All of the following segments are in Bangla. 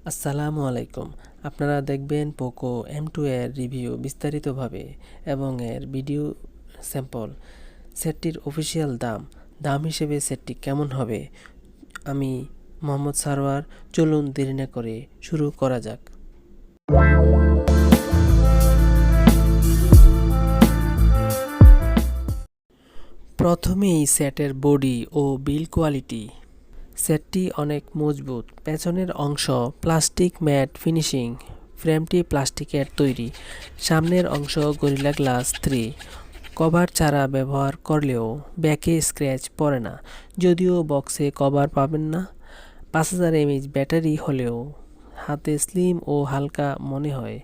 আসসালামু আলাইকুম। আপনারা দেখবেন পোকো M2 এর রিভিউ বিস্তারিতভাবে এবং এর ভিডিও স্যাম্পল। সেটটির অফিসিয়াল দাম হিসেবে সেটটি কেমন হবে। আমি মোহাম্মদ সারওয়ার। চলুন দেরি না করে শুরু করা যাক। প্রথমেই সেটের বডি ও বিল্ড কোয়ালিটি। সেটটি অনেক মজবুত। পেছনের অংশ প্লাস্টিক ম্যাট ফিনিশিং, ফ্রেমটি প্লাস্টিকের তৈরি। সামনের অংশ গরিলা গ্লাস 3। কভার ছাড়া ব্যবহার করলেও ব্যাকে স্ক্র্যাচ পড়ে না, যদিও বক্সে কভার পাবেন না। 5000 mAh ব্যাটারি হলেও হাতে স্লিম ও হালকা মনে হয়।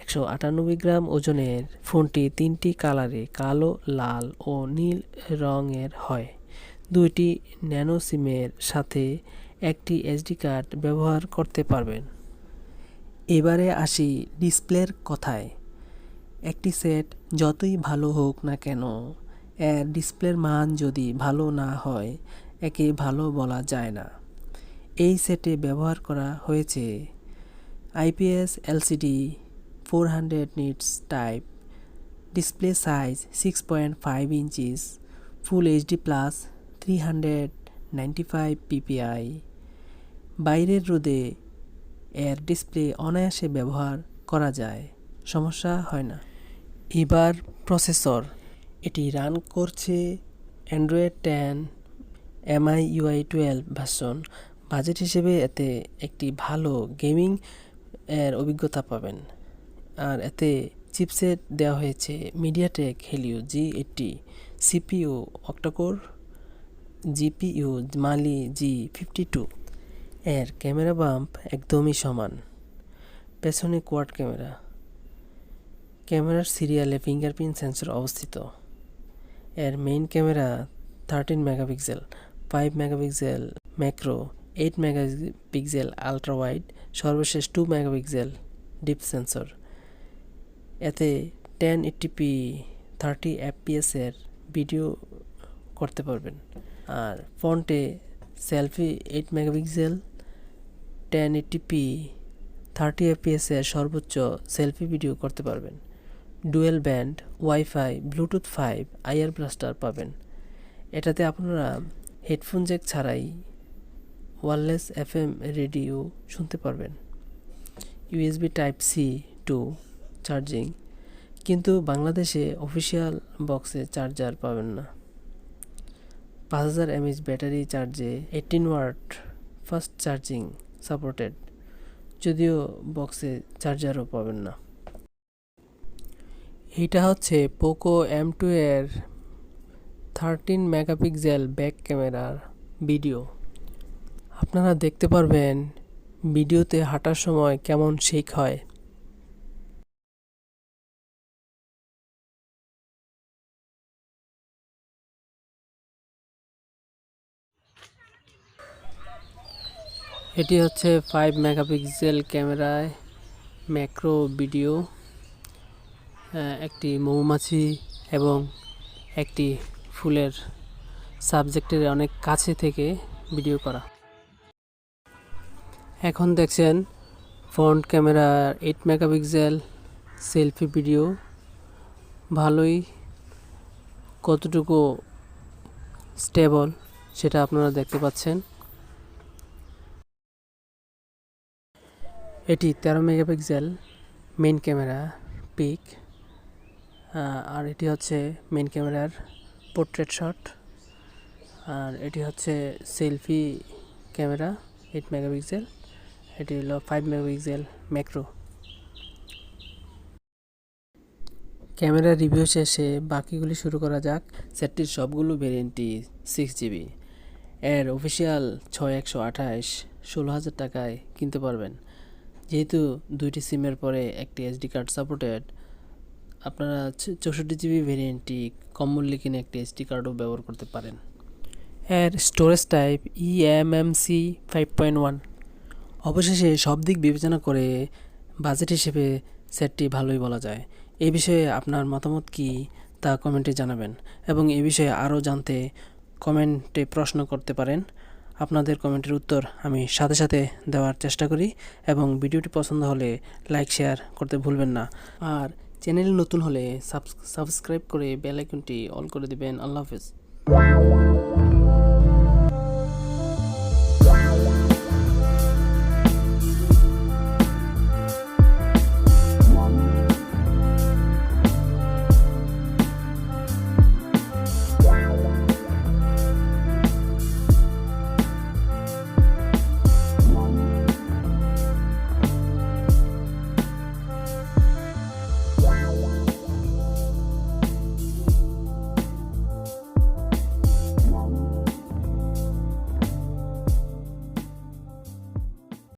198 গ্রাম ওজনের ফোনটি 3টি কালারে কালো, লাল ও নীল রঙের হয়। 2টি ন্যানো সিমের সাথে একটি এসডি কার্ড ব্যবহার করতে পারবেন। এবারে আসি ডিসপ্লের কথায়। একটি সেট যতই ভালো হোক না কেন, এর ডিসপ্লের মান যদি ভালো না হয় একে ভালো বলা যায় না। এই সেটে ব্যবহার করা হয়েছে IPS LCD 400 nits type, display size 6.5 inches, full HD plus 395 ppi। বাইরের রোদে এর ডিসপ্লে অনায়াসে ব্যবহার করা যায়, সমস্যা হয় না। এবার প্রসেসর। এটি রান করছে অ্যান্ড্রয়েড 10 MIUI 12 ভার্সন। বাজেট হিসেবে এতে একটি ভালো গেমিং এর অভিজ্ঞতা পাবেন। আর এতে চিপসেট দেওয়া হয়েছে MediaTek Helio G80, CPU octa-core, GPU মালি G52। এর ক্যামেরা বাম্প একদমই সমান। পেছনে কোয়াড ক্যামেরার সিরিয়ালে ফিঙ্গারপ্রিন্ট সেন্সর অবস্থিত। এর main camera 13 megapixel, 5 megapixel macro, 8 megapixel ultra wide, সর্বশেষ 2 মেগাপিক্সেল ডিপ সেন্সর। এতে 1080p 30 fps এর ভিডিও করতে পারবেন। আর ফ্রন্টে সেলফি 8 মেগাপিক্সেল, 1080p 30 fps এর সর্বোচ্চ সেলফি ভিডিও করতে পারবেন। Dual band wifi, Bluetooth 5, IR blaster পাবেন। এটাতে আপনারা হেডফোন জ্যাক ছাড়াই ওয়্যারলেস FM রেডিও শুনতে পারবেন। USB Type-C to চার্জিং, কিন্তু বাংলাদেশে অফিসিয়াল বক্সে চার্জার পাবেন না। 5000 mAh ব্যাটারি চার্জে 18 ওয়াট ফাস্ট চার্জিং সাপোর্টেড, যদিও বক্সে চার্জারও পাবেন না। এইটা হচ্ছে পোকো M2 এর 13 মেগাপিক্সেল ব্যাক ক্যামেরার ভিডিও। আপনারা দেখতে পারবেন ভিডিওতে হাঁটার সময় কেমন শেক হয়। এটি হচ্ছে 5 মেগাপিক্সেল ক্যামেরায় ম্যাক্রো ভিডিও। একটি মৌমাছি এবং একটি ফুলের সাবজেক্টের অনেক কাছে থেকে ভিডিও করা। এখন দেখছেন front camera 8 megapixel selfie video. ভালোই, কতটুকু স্টেবল সেটা আপনারা দেখতে পাচ্ছেন। এটি 13 মেগাপিক্সেল মেইন ক্যামেরা পিক। আর এটি হচ্ছে মেইন ক্যামেরার পোর্ট্রেট শট। আর এটি হচ্ছে সেলফি ক্যামেরা 8 মেগাপিক্সেল। এটি হলো 5 মেগাপিক্সেল ম্যাক্রো। ক্যামেরা রিভিউ শেষে বাকিগুলি শুরু করা যাক। সেটটির সবগুলো ভেরিয়েন্টই 6GB। এর অফিসিয়াল 6128 16,000 টাকায় কিনতে পারবেন। যেহেতু 2টি সিমের পরে একটি SD কার্ড সাপোর্টেড, আপনারা 64GB ভেরিয়েন্টটি কম মূল্যে কিনে একটি SD কার্ডও ব্যবহার করতে পারেন। এর স্টোরেজ টাইপ eMMC 5.1। অবশেষে সব দিক বিবেচনা করে বাজেট হিসেবে সেটটি ভালোই বলা যায়। এই বিষয়ে আপনার মতামত কি তা কমেন্টে জানাবেন, এবং এই বিষয়ে আরও জানতে কমেন্টে প্রশ্ন করতে পারেন। আপনাদের কমেন্টের উত্তর আমি সাথে সাথে দেওয়ার চেষ্টা করি এবং ভিডিওটি পছন্দ হলে লাইক শেয়ার করতে ভুলবেন না। আর চ্যানেল নতুন হলে সাবস্ক্রাইব করে বেল আইকনটি অন করে দিবেন। আল্লাহ হাফেজ।